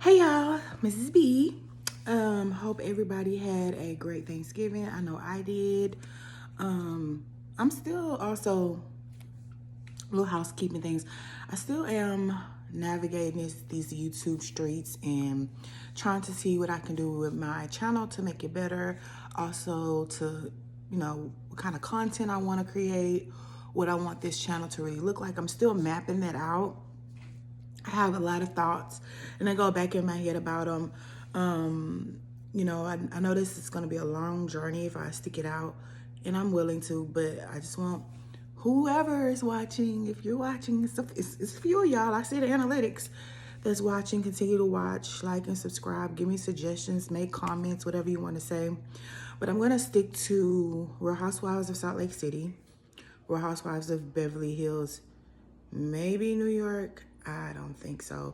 Hey y'all, Mrs. B. Hope everybody had a great Thanksgiving. I know I did. I'm still also little housekeeping things. I still am navigating these YouTube streets and trying to see what I can do with my channel to make it better. Also to, what kind of content I want to create, what I want this channel to really look like. I'm still mapping that out. I have a lot of thoughts and I go back in my head about them. I know this is going to be a long journey if I stick it out, and I'm willing to, but I just want whoever is watching, if you're watching, it's a few of y'all. I see the analytics that's watching. Continue to watch, like, and subscribe. Give me suggestions, make comments, whatever you want to say. But I'm going to stick to Real Housewives of Salt Lake City, Real Housewives of Beverly Hills, maybe New York. I don't think so.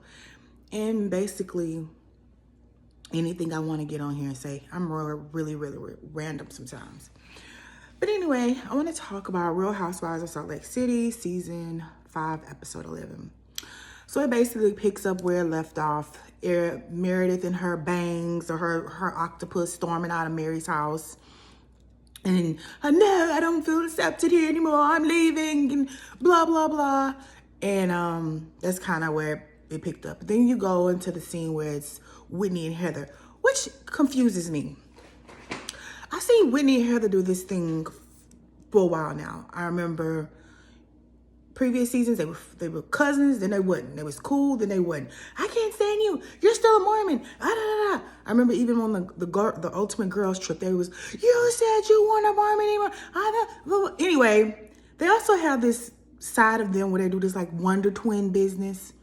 And basically anything I want to get on here and say. I'm really random sometimes. But anyway, I want to talk about Real Housewives of Salt Lake City, season 5, episode 11. So it basically picks up where it left off. Meredith and her bangs, or her octopus storming out of Mary's house. And no, I don't feel accepted here anymore. I'm leaving, and blah, blah, blah. And that's kind of where it picked up. Then you go into the scene where it's Whitney and Heather, which confuses me. I've seen Whitney and Heather do this thing for a while now. I remember previous seasons, they were cousins, then they wasn't. They was cool, then they wasn't. I can't stand you. You're still a Mormon. I remember even on the Ultimate Girls Trip, they was, you said you weren't a Mormon anymore. Anyway, they also have this side of them where they do this like Wonder Twin business.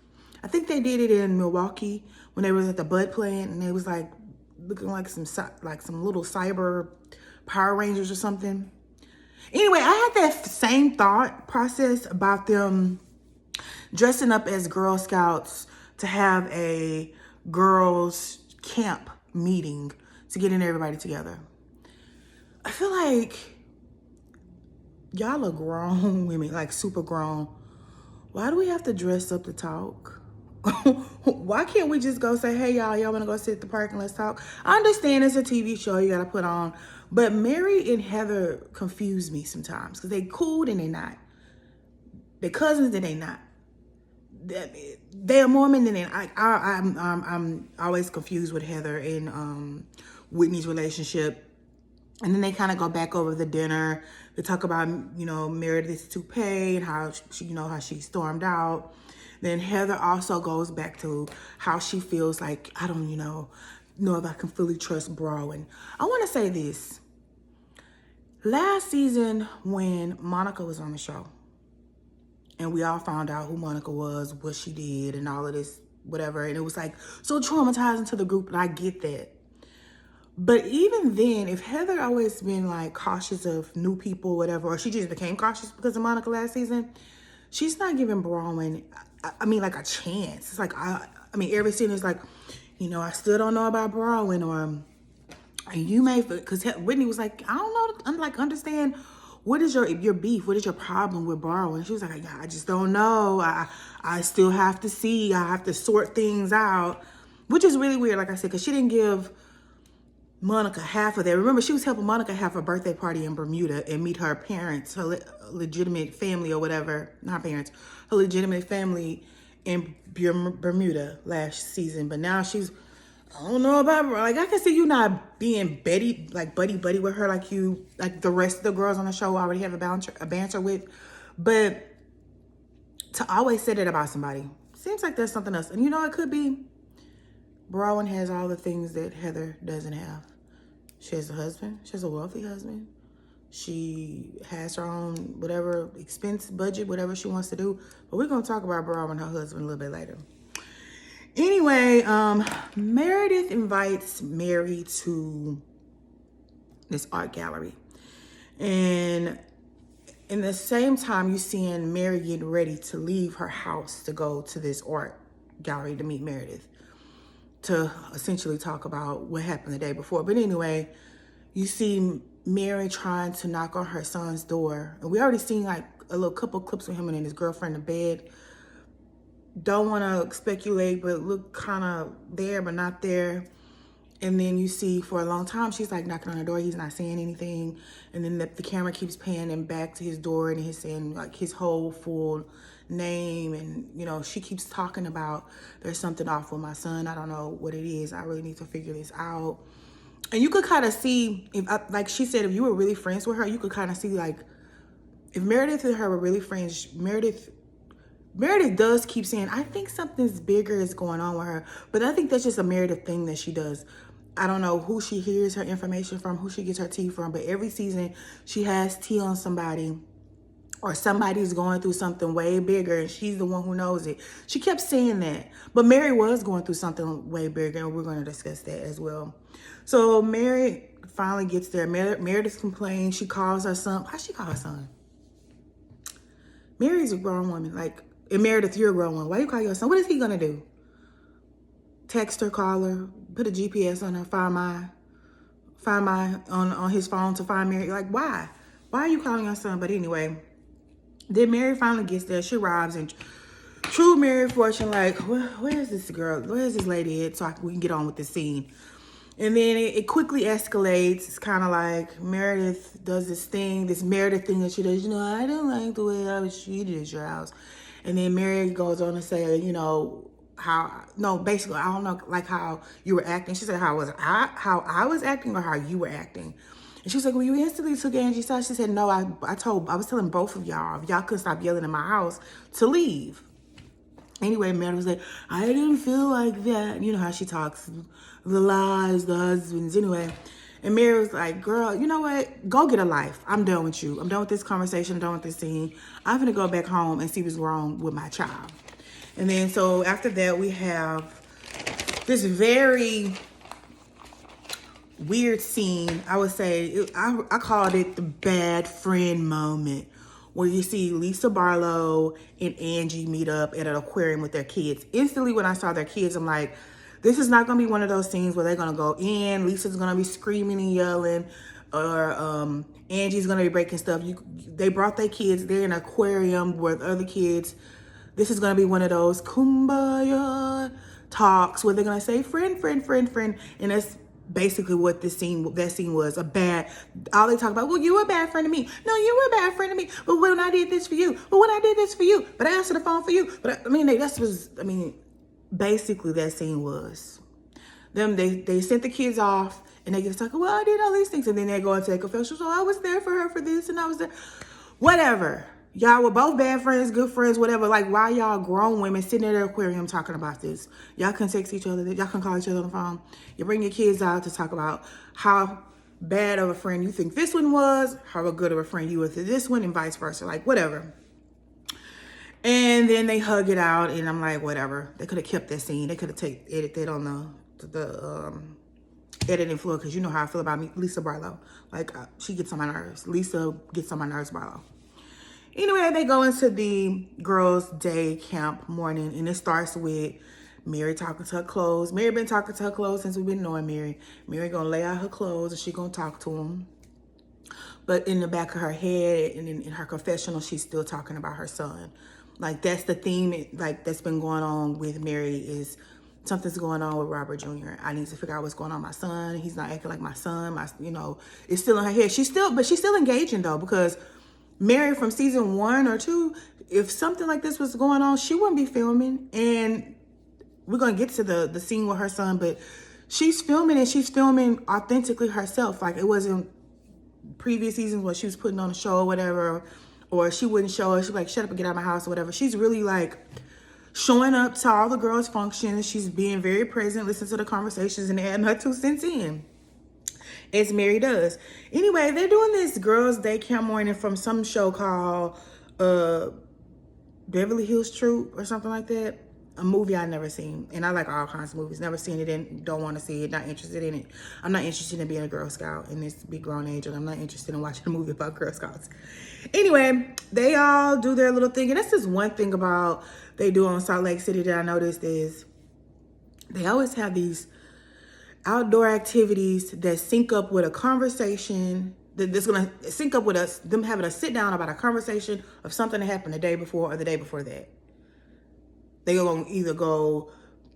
I think they did it in Milwaukee when they was at the Bud plant, and they was like looking like some little cyber Power Rangers or something. Anyway, I had that same thought process about them dressing up as Girl Scouts to have a girls' camp meeting to get everybody together. I feel like y'all are grown women, like super grown. Why do we have to dress up to talk? Why can't we just go say, hey, y'all want to go sit at the park and let's talk? I understand it's a TV show you got to put on, but Mary and Heather confuse me sometimes because they cool and they not. They're cousins and they not. They're Mormon and they not. I'm always confused with Heather and Whitney's relationship. And then they kind of go back over the dinner. They talk about, Meredith's toupee and how she stormed out. Then Heather also goes back to how she feels like, I don't know if I can fully trust Bro. And I want to say this. Last season when Monica was on the show and we all found out who Monica was, what she did and all of this, whatever. And it was like so traumatizing to the group, and I get that. But even then, if Heather always been like cautious of new people, whatever, or she just became cautious because of Monica last season, she's not giving Braun, like a chance. It's like, every scene is like, I still don't know about Braun, or you may, because Whitney was like, I don't know, I'm like, understand, what is your beef? What is your problem with Braun? And she was like, I just don't know. I still have to see. I have to sort things out, which is really weird, like I said, because she didn't give Monica half of that. Remember, she was helping Monica have her birthday party in Bermuda and meet her parents, her legitimate family or whatever. Not parents, her legitimate family in Bermuda last season. But now she's, I don't know about her. Like, I can see you not being buddy with her like the rest of the girls on the show already have a banter with. But to always say that about somebody, seems like there's something else. And it could be Braun has all the things that Heather doesn't have. She has a husband. She has a wealthy husband. She has her own whatever expense budget, whatever she wants to do. But we're going to talk about Braun and her husband a little bit later. Anyway, Meredith invites Mary to this art gallery. And in the same time, you're seeing Mary getting ready to leave her house to go to this art gallery to meet Meredith, to essentially talk about what happened the day before. But anyway, you see Mary trying to knock on her son's door. And we already seen like a little couple clips of him and his girlfriend in bed. don't want to speculate, but look kind of there, but not there. And then you see for a long time, she's like knocking on the door. He's not saying anything. And then the camera keeps panning back to his door and he's saying like his whole full name. And, you know, she keeps talking about there's something off with my son. I don't know what it is. I really need to figure this out. And you could kind of see, if like she said, if you were really friends with her, you could kind of see like, if Meredith and her were really friends, Meredith does keep saying, I think something's bigger is going on with her. But I think that's just a Meredith thing that she does. I don't know who she hears her information from, who she gets her tea from, but every season she has tea on somebody or somebody's going through something way bigger and she's the one who knows it. She kept saying that. But Mary was going through something way bigger and we're going to discuss that as well. So Mary finally gets there. Meredith complains. She calls her son. Why she call her son? Mary's a grown woman. Like, and Meredith, you're a grown one. Why you call your son? What is he going to do? Text her, call her, put a GPS on her, find my on his phone to find Mary. Like, why? Why are you calling your son? But anyway, then Mary finally gets there. She arrives and true Mary Fortune, like, where is this girl? Where is this lady at? So we can get on with the scene. And then it quickly escalates. It's kind of like Meredith does this Meredith thing that she does. You know, I don't like the way I was treated at your house. And then Mary goes on to say, you know, basically, I don't know, like how you were acting. She said, how I was acting or how you were acting. And she was like, well, you instantly took Angie's side. She said, no, I was telling both of y'all, if y'all couldn't stop yelling in my house, to leave. Anyway, Mary was like, I didn't feel like that. You know how she talks, the lies, the husbands, anyway. And Mary was like, girl, you know what? Go get a life. I'm done with you. I'm done with this conversation. I'm done with this scene. I'm going to go back home and see what's wrong with my child. And then so after that, we have this very weird scene. I would say, I called it the bad friend moment, where you see Lisa Barlow and Angie meet up at an aquarium with their kids. Instantly when I saw their kids, I'm like, this is not going to be one of those scenes where they're going to go in. Lisa's going to be screaming and yelling, or Angie's going to be breaking stuff. They brought their kids. They're in an aquarium with other kids. This is going to be one of those kumbaya talks where they're going to say, friend, friend, friend, friend. And that's basically what that scene was. All they talk about, well, you were a bad friend to me. No, you were a bad friend to me. But when I did this for you. But when I did this for you. But I answered the phone for you. But basically that scene was them. They sent the kids off and they get talking, well, I did all these things. And then they go into their confession. So I was there for her for this and I was there. Whatever. Y'all were both bad friends, good friends, whatever. Like, why y'all grown women sitting at the aquarium talking about this? Y'all can text each other. Y'all can call each other on the phone. You bring your kids out to talk about how bad of a friend you think this one was, how good of a friend you were to this one, and vice versa. Like, whatever. And then they hug it out, and I'm like, whatever. They could have kept that scene. They could have edited that on the editing floor, because you know how I feel about me, Lisa Barlow. Like, she gets on my nerves. Lisa gets on my nerves, Barlow. Anyway, they go into the girls' day camp morning, and it starts with Mary talking to her clothes. Mary been talking to her clothes since we've been knowing Mary. Mary gonna lay out her clothes, and she gonna talk to them. But in the back of her head and in her confessional, she's still talking about her son. Like, that's the theme, like, that's been going on with Mary, is something's going on with Robert Jr. I need to figure out what's going on with my son. He's not acting like my son. It's still in her head. She's still engaging, though, because Mary from season 1 or 2, if something like this was going on, she wouldn't be filming. And we're going to get to the scene with her son, but she's filming, and she's filming authentically herself. Like, it wasn't previous seasons where she was putting on a show or whatever, or she wouldn't show us. She'd be like, shut up and get out of my house or whatever. She's really like showing up to all the girls' functions. She's being very present, listening to the conversations, and adding her 2 cents in, as Mary does. Anyway, they're doing this girls' day camp morning from some show called Beverly Hills Troop or something like that. A movie I've never seen. And I like all kinds of movies. Never seen it and don't want to see it. Not interested in it. I'm not interested in being a Girl Scout in this big grown age. And I'm not interested in watching a movie about Girl Scouts. Anyway, they all do their little thing. And that's just one thing about they do on Salt Lake City that I noticed is they always have these outdoor activities that sync up with a conversation that's going to sync up with them having a sit down about a conversation of something that happened the day before or the day before that. They're going to either go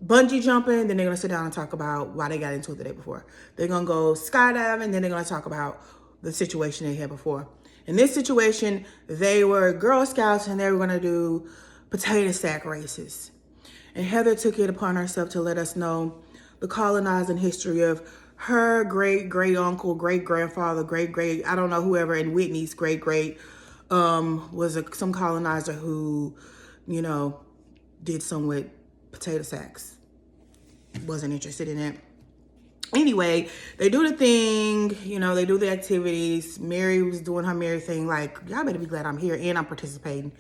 bungee jumping, then they're going to sit down and talk about why they got into it the day before. They're going to go skydiving, then they're going to talk about the situation they had before. In this situation, they were Girl Scouts and they were going to do potato sack races. And Heather took it upon herself to let us know the colonizing history of her great-great-uncle, great-grandfather, great-great, I don't know, whoever, and Whitney's great-great was some colonizer who, you know, did some with potato sacks. Wasn't interested in it. Anyway, they do the thing, you know, they do the activities. Mary was doing her Mary thing, like, y'all better be glad I'm here and I'm participating.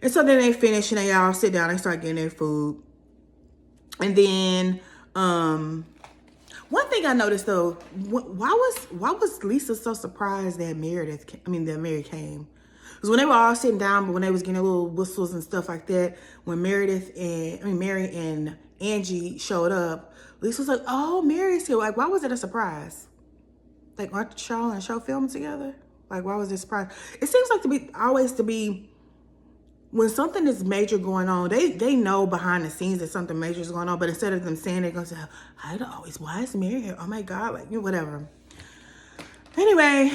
And so then they finish and they all sit down and start getting their food. And then, one thing I noticed though, why was Lisa so surprised that Mary came? Because when they were all sitting down, but when they was getting little whistles and stuff like that, when Mary and Angie showed up, Lisa was like, "Oh, Mary's here." Like, why was it a surprise? Like, aren't Shaw and Show filming together? Like, why was it a surprise? It seems like to be when something is major going on, they know behind the scenes that something major is going on, but instead of them saying, they're going to say, I don't always, why is Mary here? Oh my God, like, you know, whatever. Anyway,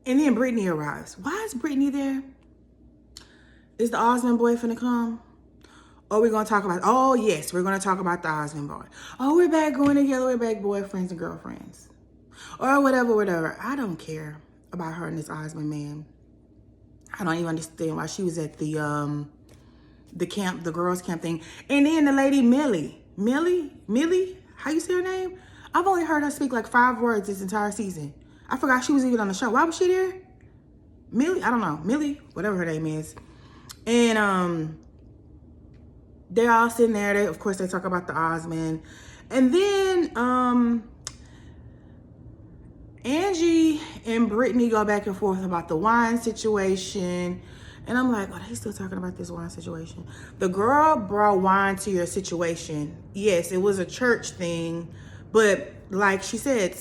and then Brittany arrives. Why is Brittany there? Is the Osmond boy finna come? Or we're going to talk about, oh yes, we're going to talk about the Osmond boy. Oh, we're back going together, we're back boyfriends and girlfriends. Or whatever. I don't care about her and this Osmond man. I don't even understand why she was at the camp, the girls' camp thing. And then the lady Millie, how you say her name? I've only heard her speak like 5 words this entire season. I forgot she was even on the show. Why was she there? Millie, I don't know. Millie, whatever her name is. And they're all sitting there. Of course, they talk about the Osmond. And then Angie and Brittany go back and forth about the wine situation. And I'm like, oh, they still talking about this wine situation. The girl brought wine to your situation. Yes, it was a church thing. But like she said,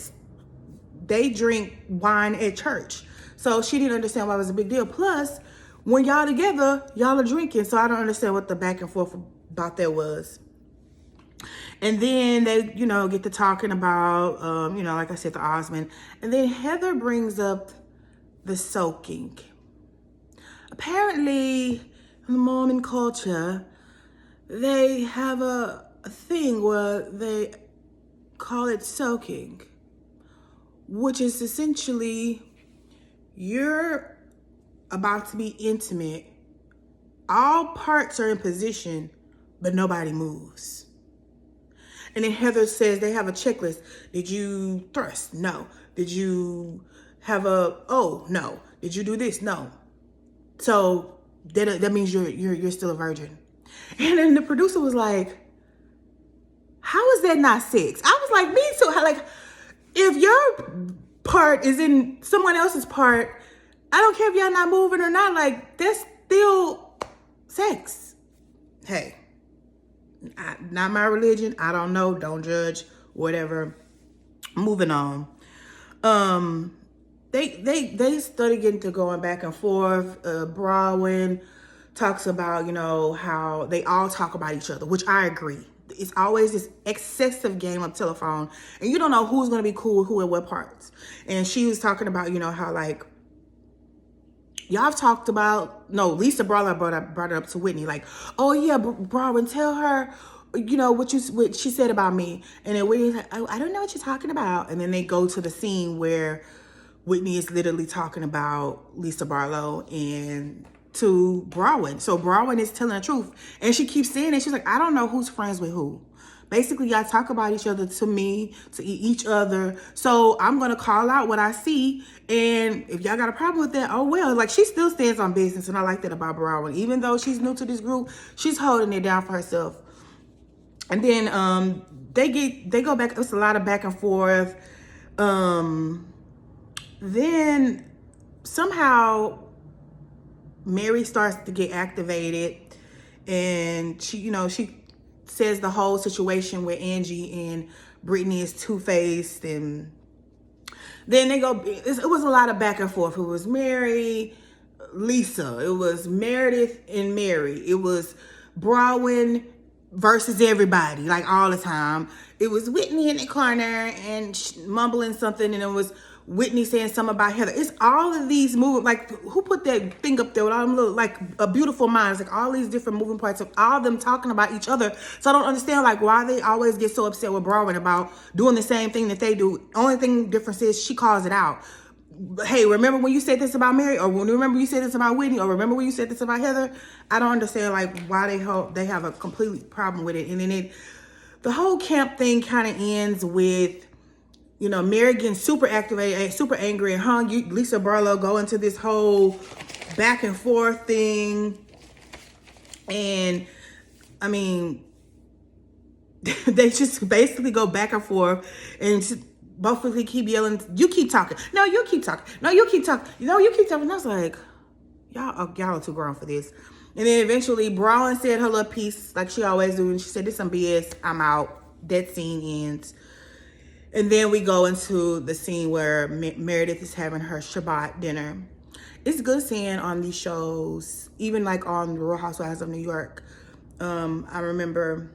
they drink wine at church. So she didn't understand why it was a big deal. Plus, when y'all together, y'all are drinking. So I don't understand what the back and forth about that was. And then they, you know, get to talking about, you know, like I said, the Osmond. And then Heather brings up the soaking. Apparently, in the Mormon culture, they have a thing where they call it soaking, which is essentially you're about to be intimate. All parts are in position, but nobody moves. And then Heather says they have a checklist. Did you thrust? No. Did you have oh, no. Did you do this? No. So that means you're still a virgin. And then the producer was like, how is that not sex? I was like, me too. Like, if your part is in someone else's part, I don't care if y'all not moving or not, like, that's still sex. Hey. Not my religion. I don't know. Don't judge. Whatever. Moving on. They started getting to going back and forth. Bronwyn talks about, you know, how they all talk about each other, which I agree. It's always this excessive game of telephone, and you don't know who's going to be cool with who at what parts. And she was talking about, you know, how like y'all have talked about, no, Lisa brought it up to Whitney, like, oh yeah, Bronwyn, tell her, you know, what she said about me. And then Whitney's like, oh, I don't know what you're talking about. And then they go to the scene where Whitney is literally talking about Lisa Barlow and to Bronwyn. So Bronwyn is telling the truth. And she keeps saying it. She's like, I don't know who's friends with who. Basically, y'all talk about each other to me, to each other. So I'm going to call out what I see. And if y'all got a problem with that, oh well. Like, she still stands on business. And I like that about Bronwyn. Even though she's new to this group, she's holding it down for herself. And then they go back. It's a lot of back and forth. Then somehow Mary starts to get activated. And she, you know, she says the whole situation where Angie and Brittany is two-faced, and then they go, it was a lot of back and forth. It was Mary, Lisa, it was Meredith and Mary, it was Brawin versus everybody, like all the time. It was Whitney in the corner and mumbling something, and it was Whitney saying something about Heather. It's all of these moving, like, who put that thing up there with all them little, like, a beautiful minds, like all these different moving parts of all of them talking about each other. So I don't understand, like, why they always get so upset with Brawin about doing the same thing that they do. Only thing difference is she calls it out. Hey, remember when you said this about Mary, or remember you said this about Whitney, or remember when you said this about Heather? I don't understand, like, why they have a complete problem with it. And then the whole camp thing kind of ends with, you know, Mary getting super activated, super angry, and Lisa Barlow go into this whole back and forth thing. And I mean, they just basically go back and forth, and both of them keep yelling, "You keep talking. No, you keep talking. No, you keep talking. No, you keep talking." And I was like, y'all are too grown for this. And then eventually Brawin said her little piece like she always do, and she said, "This some BS. I'm out." That scene ends. And then we go into the scene where Meredith is having her Shabbat dinner. It's good seeing on these shows, even like on The Real Housewives of New York. I remember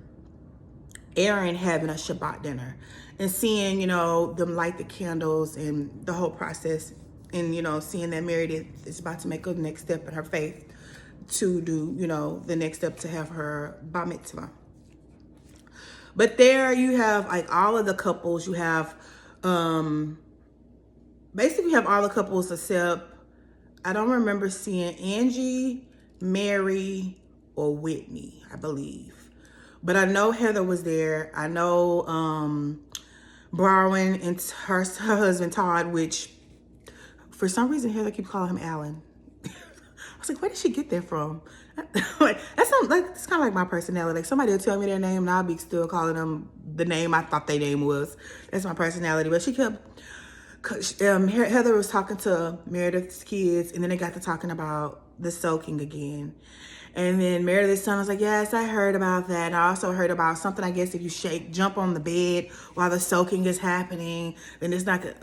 Aaron having a Shabbat dinner and seeing, you know, them light the candles and the whole process, and, you know, seeing that Meredith is about to make a next step in her faith to do, you know, the next step to have her bar mitzvah. But there you have like all of the couples. You have basically you have all the couples except, I don't remember seeing Angie, Mary, or Whitney, I believe. But I know Heather was there. I know Brawin and her husband Todd, which for some reason Heather keeps calling him Alan. I was like, where did she get that from? Like, that's kind of like my personality. Like, somebody will tell me their name and I'll be still calling them the name I thought their name was. That's my personality. But she kept, Heather was talking to Meredith's kids, and then they got to talking about the soaking again. And then Meredith's son was like, yes, I heard about that. And I also heard about something, I guess, if you jump on the bed while the soaking is happening, then it's not good.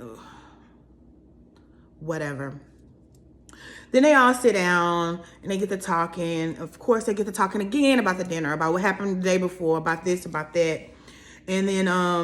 Whatever. Then they all sit down and they get to talking. Of course, they get to talking again about the dinner, about what happened the day before, about this, about that. And then, I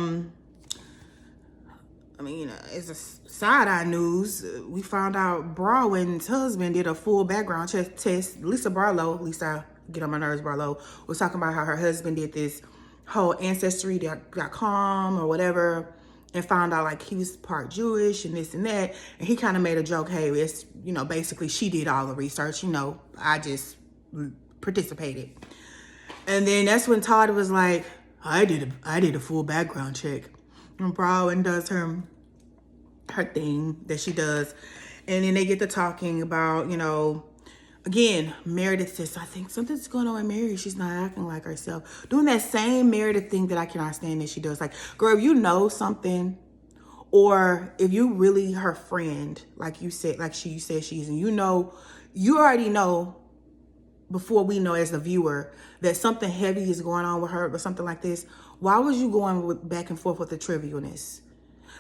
mean, it's a side-eye news. We found out Brawin's husband did a full background test. Lisa Barlow, Lisa, get on my nerves, Barlow, was talking about how her husband did this whole Ancestry.com or whatever, and found out like he was part Jewish and this and that. And he kind of made a joke, hey, it's, you know, basically she did all the research, you know, I just participated. And then that's when Todd was like, I did a full background check. And Brawin does her thing that she does. And then they get to talking about, you know, again, Meredith says, I think something's going on with Mary. She's not acting like herself. Doing that same Meredith thing that I cannot stand that she does. Like, girl, if you know something, or if you really her friend, like you said, like she said she is, and you know, you already know before we know as the viewer that something heavy is going on with her or something like this, why was you going back and forth with the trivialness?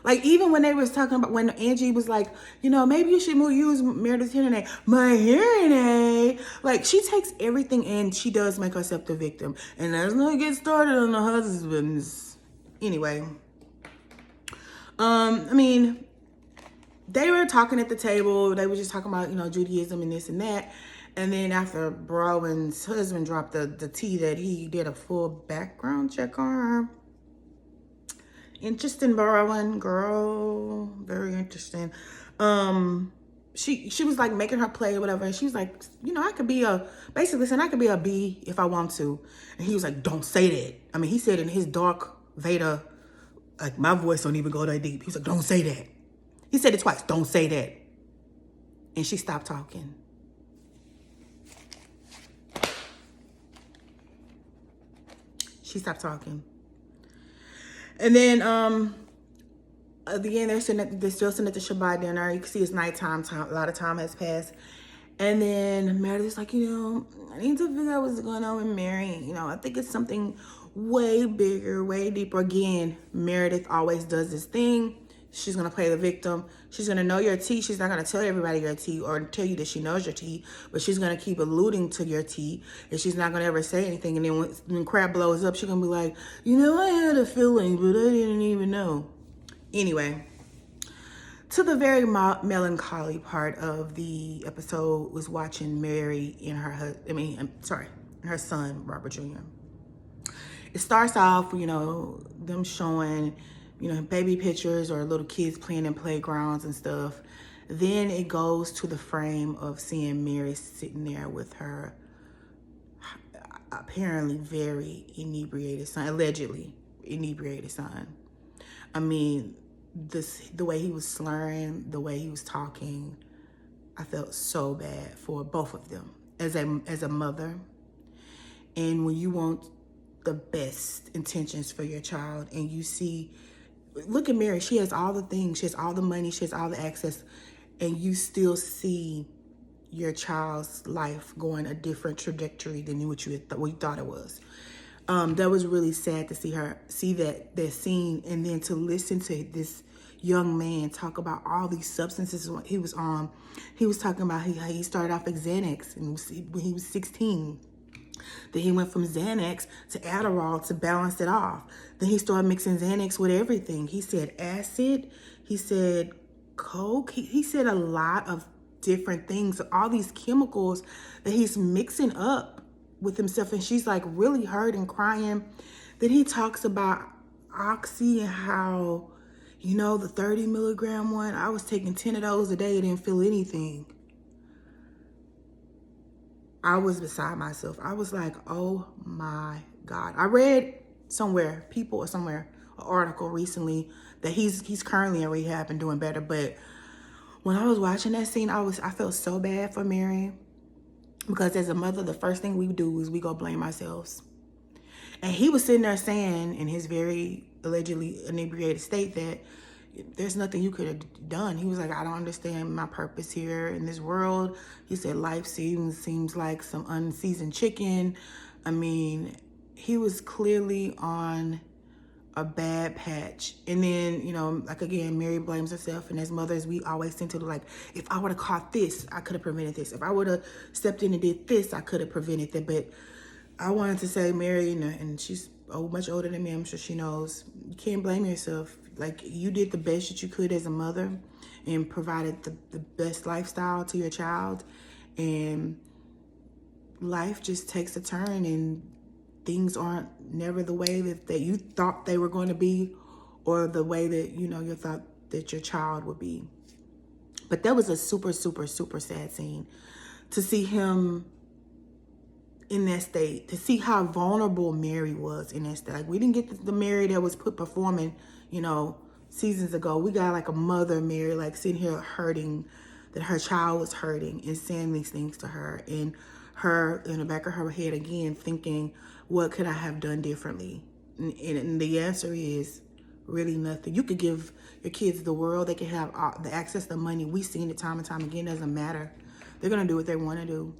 Like, even when they was talking about, when Angie was like, you know, maybe you should use Meredith's hearing aid. My hearing aid. Like, she takes everything and she does make herself the victim. And let's not get started on the husbands. Anyway. I mean, they were talking at the table. They were just talking about, you know, Judaism and this and that. And then after Brawin's husband dropped the tea that he did a full background check on her. Interesting, Brawin, girl. Very interesting. She was like making her play or whatever. And she was like, you know, I could be basically saying I could be a B if I want to. And he was like, don't say that. I mean, he said in his dark Vader, like, my voice don't even go that deep. He was like, don't say that. He said it twice, don't say that. And she stopped talking. She stopped talking. And then at the end, they're still sitting at the Shabbat dinner. You can see it's nighttime. A lot of time has passed. And then Meredith's like, you know, I need to figure out what's going on with Mary. You know, I think it's something way bigger, way deeper. Again, Meredith always does this thing. She's going to play the victim. She's going to know your tea. She's not going to tell everybody your tea or tell you that she knows your tea, but she's going to keep alluding to your tea, and she's not going to ever say anything. And then when crap blows up, she's going to be like, I had a feeling, but I didn't even know. Anyway, to the very melancholy part of the episode was watching Mary and her son, Robert Jr. It starts off, them showing, baby pictures or little kids playing in playgrounds and stuff. Then it goes to the frame of seeing Mary sitting there with her apparently very inebriated son, allegedly inebriated son. I mean, the way he was slurring, the way he was talking, I felt so bad for both of them as a mother. And when you want the best intentions for your child and you see, look at Mary, she has all the things, she has all the money, she has all the access, and you still see your child's life going a different trajectory than what you thought it was. That was really sad to see that scene, and then to listen to this young man talk about all these substances he was on. He was talking about how he started off at Xanax when he was 16. Then he went from Xanax to Adderall to balance it off. Then he started mixing Xanax with everything. He said acid, he said coke, he said a lot of different things, all these chemicals that he's mixing up with himself. And she's like really hurt and crying. Then he talks about Oxy and how, the 30 milligram one, I was taking 10 of those a day and didn't feel anything. I was beside myself. I was like, oh my God. I read somewhere, an article recently that he's currently in rehab and doing better. But when I was watching that scene, I felt so bad for Mary, because as a mother, the first thing we do is we go blame ourselves. And he was sitting there saying in his very allegedly inebriated state that there's nothing you could have done. He was like, I don't understand my purpose here in this world. He said life seems like some unseasoned chicken. I mean, he was clearly on a bad patch. And then, again, Mary blames herself. And as mothers, we always tend to if I would have caught this, I could have prevented this. If I would have stepped in and did this, I could have prevented that. But I wanted to say, Mary, and she's much older than me, I'm sure she knows, you can't blame yourself. You did the best that you could as a mother and provided the best lifestyle to your child. And life just takes a turn and things aren't never the way that you thought they were going to be, or the way that, you thought that your child would be. But that was a super, super, super sad scene to see him in that state, to see how vulnerable Mary was in that state. We didn't get the Mary that was performing, seasons ago. We got a mother Mary, sitting here hurting that her child was hurting and saying these things to her, and her in the back of her head again thinking, what could I have done differently? And the answer is really nothing. You could give your kids the world. They can have the access to money. We've seen it time and time again. It doesn't matter. They're going to do what they want to do.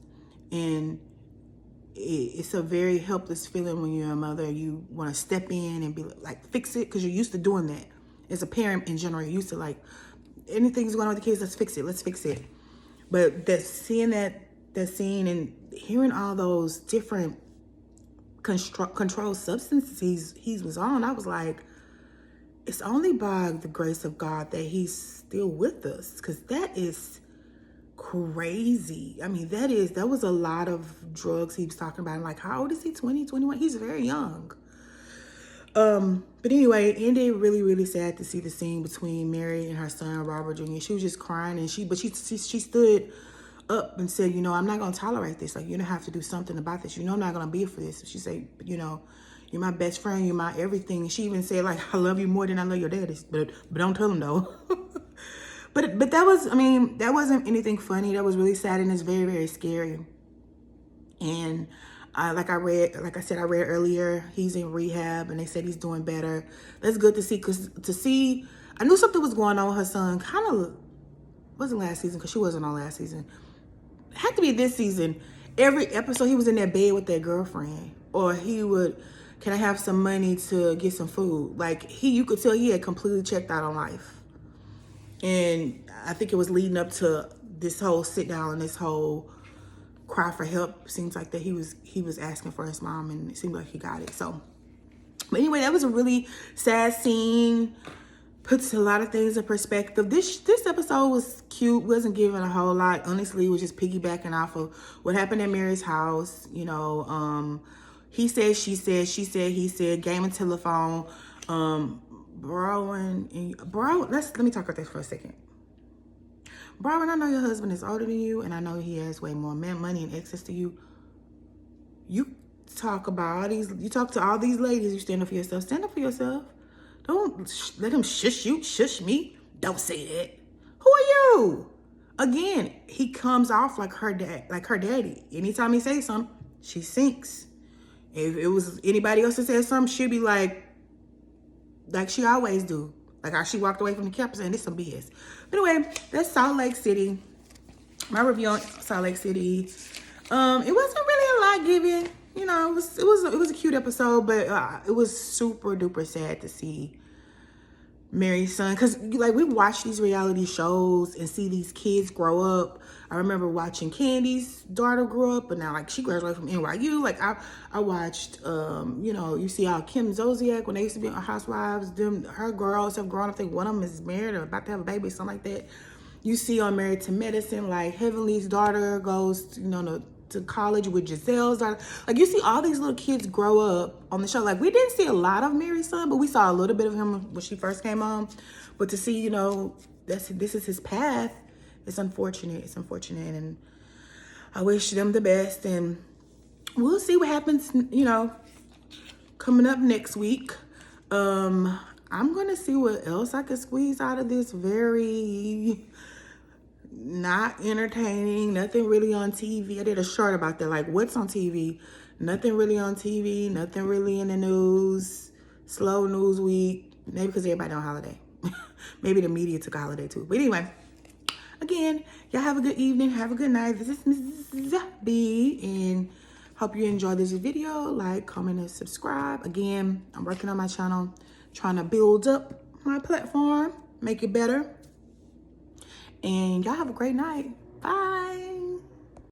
And it's a very helpless feeling when you're a mother. You want to step in and be fix it, because you're used to doing that. As a parent in general, you're used to anything's going on with the kids, let's fix it. But seeing that scene and hearing all those different controlled substances he was on, I was like, it's only by the grace of God that he's still with us, because that is crazy. I mean, that was a lot of drugs he was talking about. I'm how old is he? 20, 21? He's very young. But anyway, it ended really, really sad to see the scene between Mary and her son, Robert Jr. She was just crying, and she stood up and said, I'm not going to tolerate this. You don't have to do something about this. I'm not going to be for this. She said, you're my best friend. You're my everything. And she even said, I love you more than I love your daddy. But don't tell him, though. But that wasn't anything funny. That was really sad, and it's very, very scary. And I read earlier, he's in rehab, and they said he's doing better. That's good to see, because I knew something was going on with her son. Kind of wasn't last season, because she wasn't on last season. It had to be this season. Every episode, he was in that bed with that girlfriend, or he would, can I have some money to get some food? You could tell he had completely checked out on life. And I think it was leading up to this whole sit down and this whole cry for help. Seems like that he was asking for his mom, and it seemed like he got it. So, but anyway, that was a really sad scene. Puts a lot of things in perspective. This episode was cute. Wasn't giving a whole lot. Honestly, it was just piggybacking off of what happened at Mary's house. You know, he said, she said, she said, he said, game and telephone. Bro, let me talk about this for a second. Bro, and I know your husband is older than you, and I know he has way more money and access to you. You talk to all these ladies, you stand up for yourself. Stand up for yourself. Don't let him shush you, shush me. Don't say that. Who are you? Again, he comes off like her daddy. Anytime he says something, she sinks. If it was anybody else that said something, she'd be like she always do. Like how she walked away from the campus and this some BS. But anyway, that's Salt Lake City. My review on Salt Lake City. It wasn't really a lot given. You know, it was a cute episode, but it was super duper sad to see Mary's son, because like we watch these reality shows and see these kids grow up. I remember watching Candy's daughter grow up, but now like she graduated from NYU. Like I watched, you know, you see how Kim Zolciak, when they used to be on Housewives, her girls have grown up. I think one of them is married or about to have a baby, something like that. You see on Married to Medicine, like Heavenly's daughter goes to, you know, to college with Giselle's daughter. Like you see all these little kids grow up on the show. Like we didn't see a lot of Mary's son, but we saw a little bit of him when she first came on. But to see, you know, this is his path, it's unfortunate. It's unfortunate, and I wish them the best. And we'll see what happens, you know, coming up next week. I'm gonna see what else I can squeeze out of this very not entertaining, nothing really on TV. I did a short about that, like what's on TV. Nothing really on TV, nothing really in the news. Slow news week, maybe because everybody on holiday. Maybe the media took a holiday too. But anyway, again, y'all have a good evening, have a good night. This is Mrs. B, and hope you enjoy this video. Like, comment, and subscribe. Again, I'm working on my channel, trying to build up my platform, make it better. And y'all have a great night. Bye.